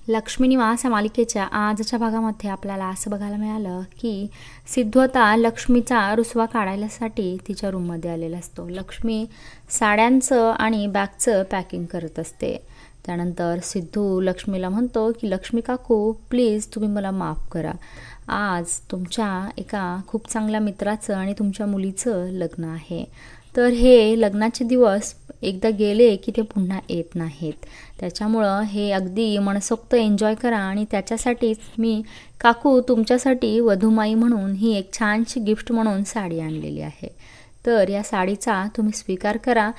लक्ष्मी निवास या मालिकेच्या आजच्या भागामध्ये आपल्याला असं बघायला मिळालं की सिद्धू आता लक्ष्मीचा रुसवा काढायसाठी तिच्या रूममध्ये आलेला असतो। लक्ष्मी साड्यांचं आणि बॅगचं पॅकिंग करत असते। त्यानंतर सिद्धू लक्ष्मीला म्हणतो की लक्ष्मी काकू प्लीज तुम्ही मला माफ करा, आज तुमच्या एका खूप चांगल्या मित्राचं आणि तुमच्या मुलीचं लग्न आहे, तर हे लग्नाचे दिवस एकदा गेले की ते पुन्हा येत नाहीत, त्याच्यामुळं हे अगदी मनसोक्त एन्जॉय करा आणि त्याच्यासाठीच मी काकू तुमच्यासाठी वधूमाई म्हणून ही एक छानशी गिफ्ट म्हणून साडी आणलेली आहे, तर या साडीचा तुम्ही स्वीकार करा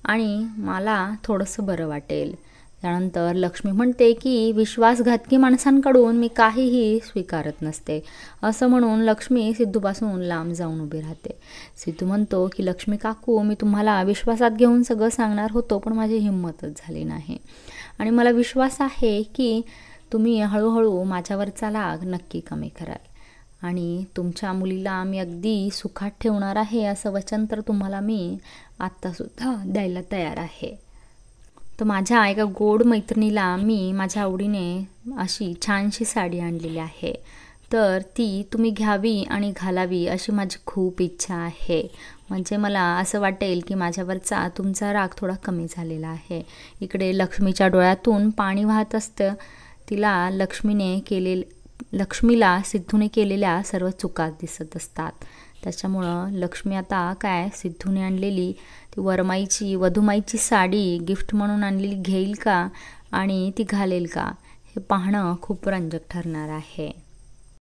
आणि मला थोडंसं बरं वाटेल। त्यानंतर लक्ष्मी म्हणते की विश्वासघातकी माणसांकडून मी काहीही स्वीकारत नसते, असं म्हणून लक्ष्मी सिद्धूपासून लांब जाऊन उभी राहते। सिद्धू म्हणतो की लक्ष्मी काकू मी तुम्हाला विश्वासात घेऊन सगळं सांगणार होतो, पण माझी हिंमतच झाली नाही आणि मला विश्वास आहे की तुम्ही हळूहळू माझ्यावरचा राग नक्की कमी कराल आणि तुमच्या मुलीला मी अगदी सुखात ठेवणार आहे, असं वचन तर तुम्हाला मी आत्तासुद्धा द्यायला तयार आहे। तर माझ्या एका गोड मैत्रिणीला मी माझ्या आवडीने अशी छानशी साडी आणलेली आहे, तर ती तुम्ही घ्यावी आणि घालावी अशी माझी खूप इच्छा आहे, म्हणजे मला असं वाटेल की माझ्यावरचा तुमचा राग थोडा कमी झालेला आहे। इकडे लक्ष्मीच्या डोळ्यातून पाणी वाहत असतं, तिला लक्ष्मीला सिद्धूने केलेल्या सर्व चुका दिसत असतात, त्याच्यामुळं लक्ष्मी आता काय सिद्धूने आणलेली ती वधूमाईची साडी गिफ्ट म्हणून आणलेली घेईल का आणि ती घालेल का हे पाहणं खूप रंजक ठरणार आहे।